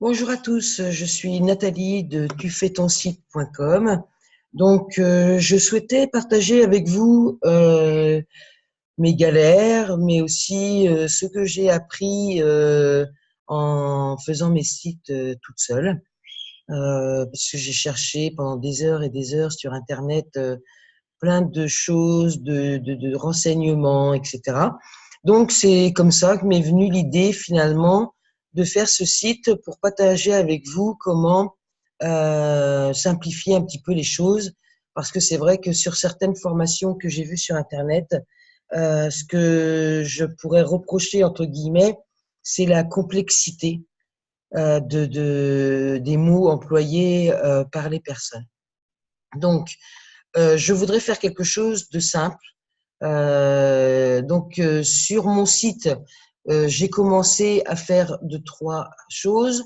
Bonjour à tous, je suis Nathalie de tufaittonsite.com. Donc, je souhaitais partager avec vous mes galères, mais aussi ce que j'ai appris en faisant mes sites toute seule. Parce que j'ai cherché pendant des heures et des heures sur Internet plein de choses, de renseignements, etc. Donc, c'est comme ça que m'est venue l'idée finalement de faire ce site pour partager avec vous comment simplifier un petit peu les choses. Parce que c'est vrai que sur certaines formations que j'ai vues sur Internet, ce que je pourrais reprocher, entre guillemets, c'est la complexité des mots employés par les personnes. Donc, je voudrais faire quelque chose de simple. Sur mon site, j'ai commencé à faire trois choses.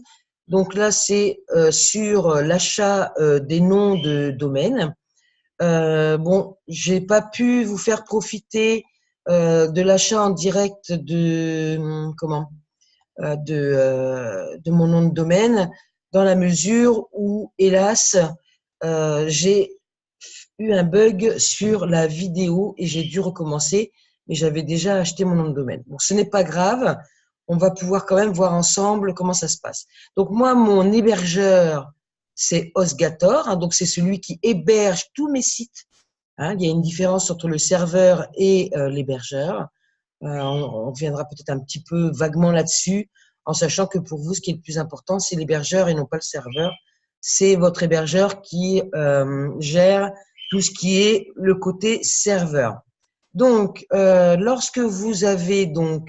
Donc là, c'est sur l'achat des noms de domaine. Bon, j'ai pas pu vous faire profiter de l'achat en direct de mon nom de domaine dans la mesure où, hélas, j'ai eu un bug sur la vidéo et j'ai dû recommencer, mais j'avais déjà acheté mon nom de domaine. Bon, ce n'est pas grave, on va pouvoir quand même voir ensemble comment ça se passe. Donc moi, mon hébergeur, c'est HostGator, hein, donc c'est celui qui héberge tous mes sites. Hein, il y a une différence entre le serveur et l'hébergeur. On reviendra peut-être un petit peu vaguement là-dessus, en sachant que pour vous, ce qui est le plus important, c'est l'hébergeur et non pas le serveur. C'est votre hébergeur qui gère tout ce qui est le côté serveur. Donc, lorsque vous avez vous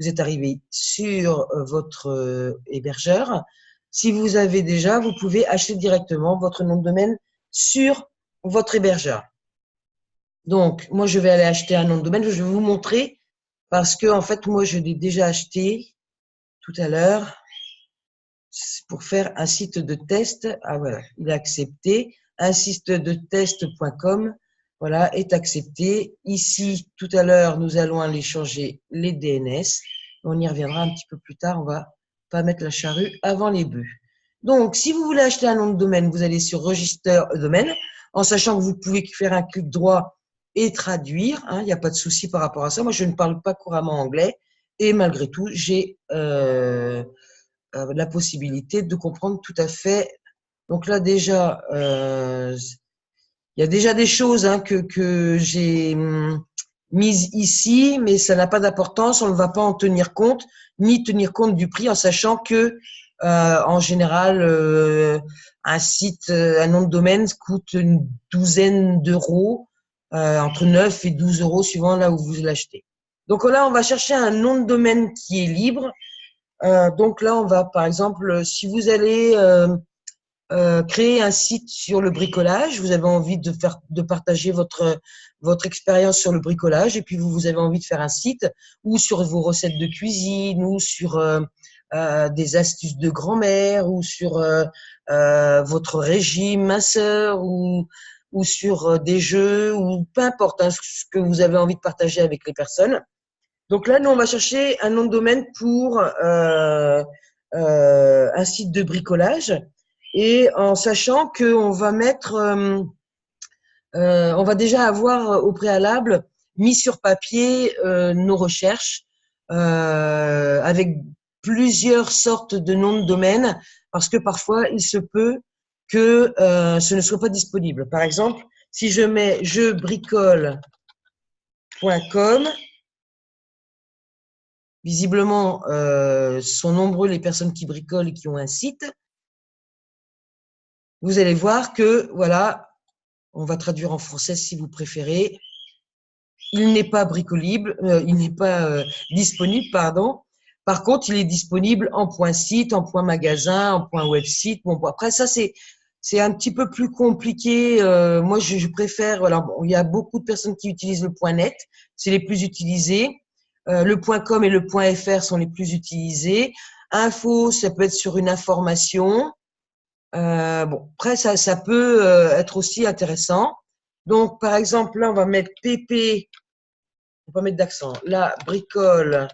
êtes arrivé sur votre hébergeur, si vous avez déjà, vous pouvez acheter directement votre nom de domaine sur votre hébergeur. Donc, moi, je vais aller acheter un nom de domaine. Je vais vous montrer parce que, en fait, moi, je l'ai déjà acheté tout à l'heure pour faire un site de test. Ah, voilà, il a accepté. Un site de test.com, voilà, est accepté. Ici, tout à l'heure, nous allons aller changer les DNS. On y reviendra un petit peu plus tard. On va pas mettre la charrue avant les bœufs. Donc, si vous voulez acheter un nom de domaine, vous allez sur Register domaine, en sachant que vous pouvez faire un clic droit et traduire. Il n'y a pas de souci par rapport à ça. Moi, je ne parle pas couramment anglais et malgré tout, j'ai la possibilité de comprendre tout à fait. Donc là, déjà, il y a déjà des choses que j'ai mises ici, mais ça n'a pas d'importance. On ne va pas en tenir compte, ni tenir compte du prix, en sachant que, en général, un site, un nom de domaine coûte une douzaine d'euros, entre 9 et 12 euros, suivant là où vous l'achetez. Donc là, on va chercher un nom de domaine qui est libre. Donc là, on va, par exemple, si vous allez créer un site sur le bricolage, vous avez envie de partager votre expérience sur le bricolage, et puis vous avez envie de faire un site ou sur vos recettes de cuisine ou sur des astuces de grand-mère ou sur votre régime minceur ou sur des jeux ou peu importe hein, ce que vous avez envie de partager avec les personnes. Donc là, nous, on va chercher un nom de domaine pour un site de bricolage et en sachant qu'on va on va déjà avoir au préalable mis sur papier nos recherches avec plusieurs sortes de noms de domaine parce que parfois, il se peut que ce ne soit pas disponible. Par exemple, si je mets jeuxbricole.com, visiblement, sont nombreux les personnes qui bricolent et qui ont un site. Vous allez voir que, voilà, on va traduire en français si vous préférez. Il n'est pas bricolible, il n'est pas disponible, pardon. Par contre, il est disponible en point site, en point magasin, en point website. Bon, après, ça, c'est un petit peu plus compliqué. Moi, je préfère, voilà, bon, il y a beaucoup de personnes qui utilisent le point net. C'est les plus utilisés. Le point .com et le point .fr sont les plus utilisés. Info, ça peut être sur une information. Bon, après, ça peut être aussi intéressant. Donc, par exemple, là, on va mettre pp, on va pas mettre d'accent, là, bricole.com.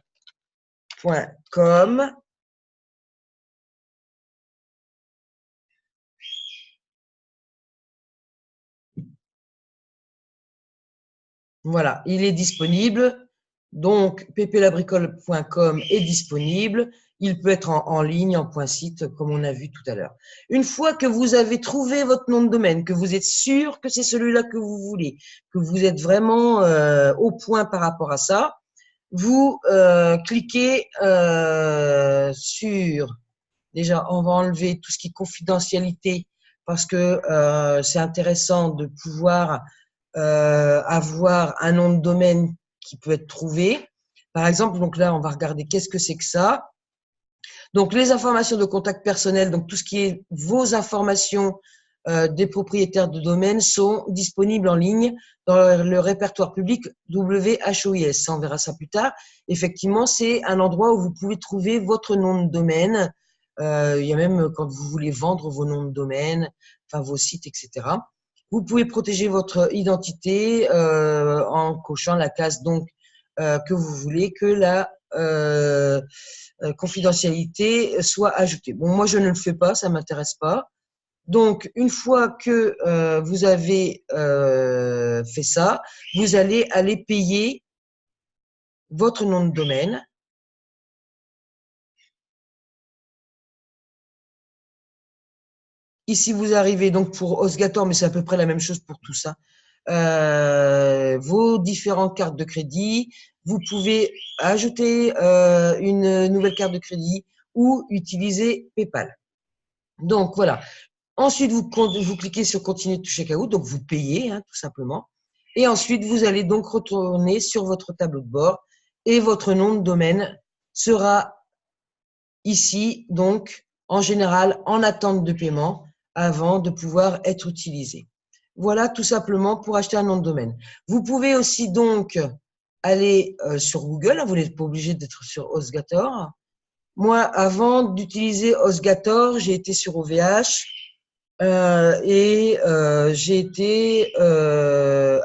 Voilà, il est disponible. Donc, pplabricole.com est disponible. Il peut être en ligne, en point site, comme on a vu tout à l'heure. Une fois que vous avez trouvé votre nom de domaine, que vous êtes sûr que c'est celui-là que vous voulez, que vous êtes vraiment au point par rapport à ça, vous cliquez sur… Déjà, on va enlever tout ce qui est confidentialité parce que c'est intéressant de pouvoir avoir un nom de domaine qui peut être trouvé. Par exemple, donc là, on va regarder qu'est-ce que c'est que ça. Donc, les informations de contact personnel, donc tout ce qui est vos informations des propriétaires de domaine sont disponibles en ligne dans le répertoire public WHOIS. On verra ça plus tard. Effectivement, c'est un endroit où vous pouvez trouver votre nom de domaine. Il y a même quand vous voulez vendre vos noms de domaine, enfin vos sites, etc. Vous pouvez protéger votre identité en cochant la case donc que vous voulez que la confidentialité soit ajoutée. Bon, moi je ne le fais pas, ça m'intéresse pas. Donc, une fois que vous avez fait ça, vous allez aller payer votre nom de domaine. Ici, vous arrivez donc pour Osgator, mais c'est à peu près la même chose pour tout ça. Vos différentes cartes de crédit. Vous pouvez ajouter une nouvelle carte de crédit ou utiliser PayPal. Donc, voilà. Ensuite, vous cliquez sur Continuer to Checkout, donc vous payez hein, tout simplement. Et ensuite, vous allez donc retourner sur votre tableau de bord et votre nom de domaine sera ici, donc en général en attente de paiement avant de pouvoir être utilisé. Voilà tout simplement pour acheter un nom de domaine. Vous pouvez aussi donc aller sur Google, vous n'êtes pas obligé d'être sur HostGator. Moi, avant d'utiliser HostGator, j'ai été sur OVH. J'ai été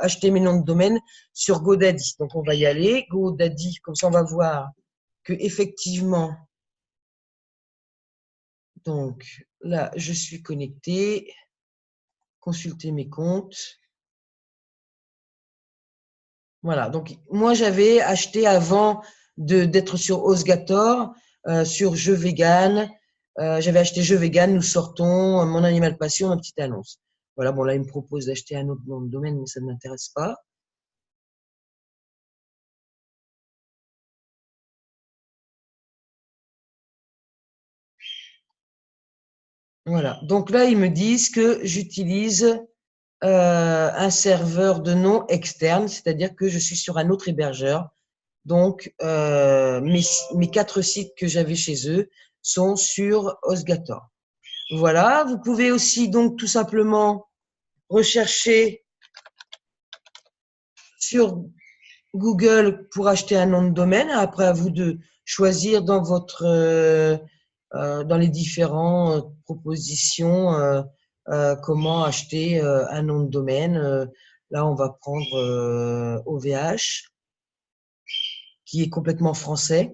acheter mes noms de domaine sur GoDaddy. Donc on va y aller, GoDaddy, comme ça on va voir que effectivement, donc là je suis connecté, consulter mes comptes. Voilà, donc moi j'avais acheté avant d'être sur HostGator, sur Jeux Vegan. J'avais acheté Jeux Vegan, nous sortons, mon animal passion, ma petite annonce. Voilà, bon là il me propose d'acheter un autre nom de domaine, mais ça ne m'intéresse pas. Voilà, donc là ils me disent que j'utilise un serveur de nom externe, c'est-à-dire que je suis sur un autre hébergeur. Donc, mes 4 sites que j'avais chez eux sont sur HostGator. Voilà, vous pouvez aussi donc tout simplement rechercher sur Google pour acheter un nom de domaine. Après, à vous de choisir dans votre dans les différentes propositions comment acheter un nom de domaine. Là, on va prendre OVH, qui est complètement français,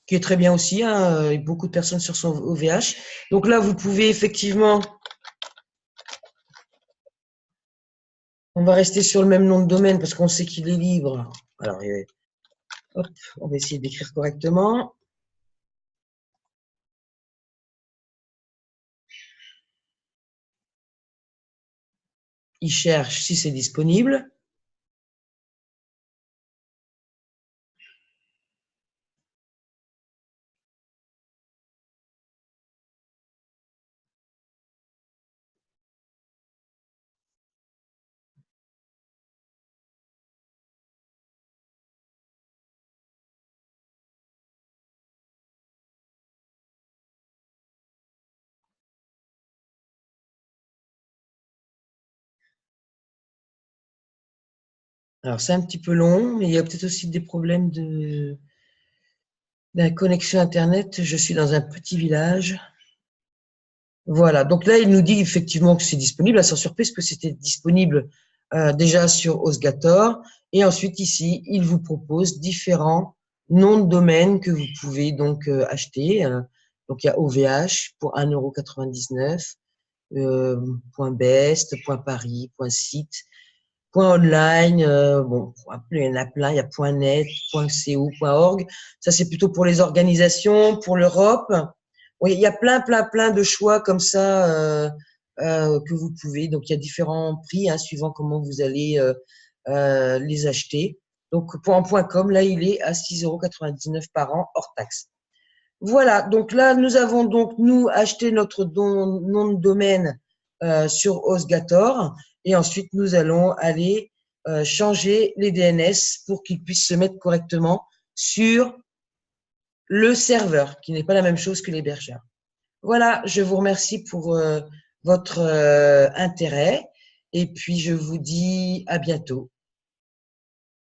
qui est très bien aussi. Hein, et beaucoup de personnes sur son OVH. Donc là, vous pouvez effectivement, on va rester sur le même nom de domaine parce qu'on sait qu'il est libre. Alors, hop, on va essayer d'écrire correctement. Il cherche si c'est disponible. Alors, c'est un petit peu long, mais il y a peut-être aussi des problèmes de connexion Internet. Je suis dans un petit village. Voilà, donc là, il nous dit effectivement que c'est disponible. Là, sans surprise que c'était disponible déjà sur HostGator. Et ensuite, ici, il vous propose différents noms de domaine que vous pouvez donc acheter. Donc, il y a OVH pour 1,99 €, .best, .paris, .site. .online, bon, il y en a plein, il y a .net, .co, .org. Ça, c'est plutôt pour les organisations, pour l'Europe. Oui, il y a plein de choix comme ça que vous pouvez. Donc, il y a différents prix suivant comment vous allez les acheter. Donc, pour un .com, là, il est à 6,99 € par an hors taxe. Voilà, donc là, nous avons donc, nous, acheté notre nom de domaine sur HostGator et ensuite, nous allons aller changer les DNS pour qu'ils puissent se mettre correctement sur le serveur, qui n'est pas la même chose que l'hébergeur. Voilà, je vous remercie pour votre intérêt et puis je vous dis à bientôt.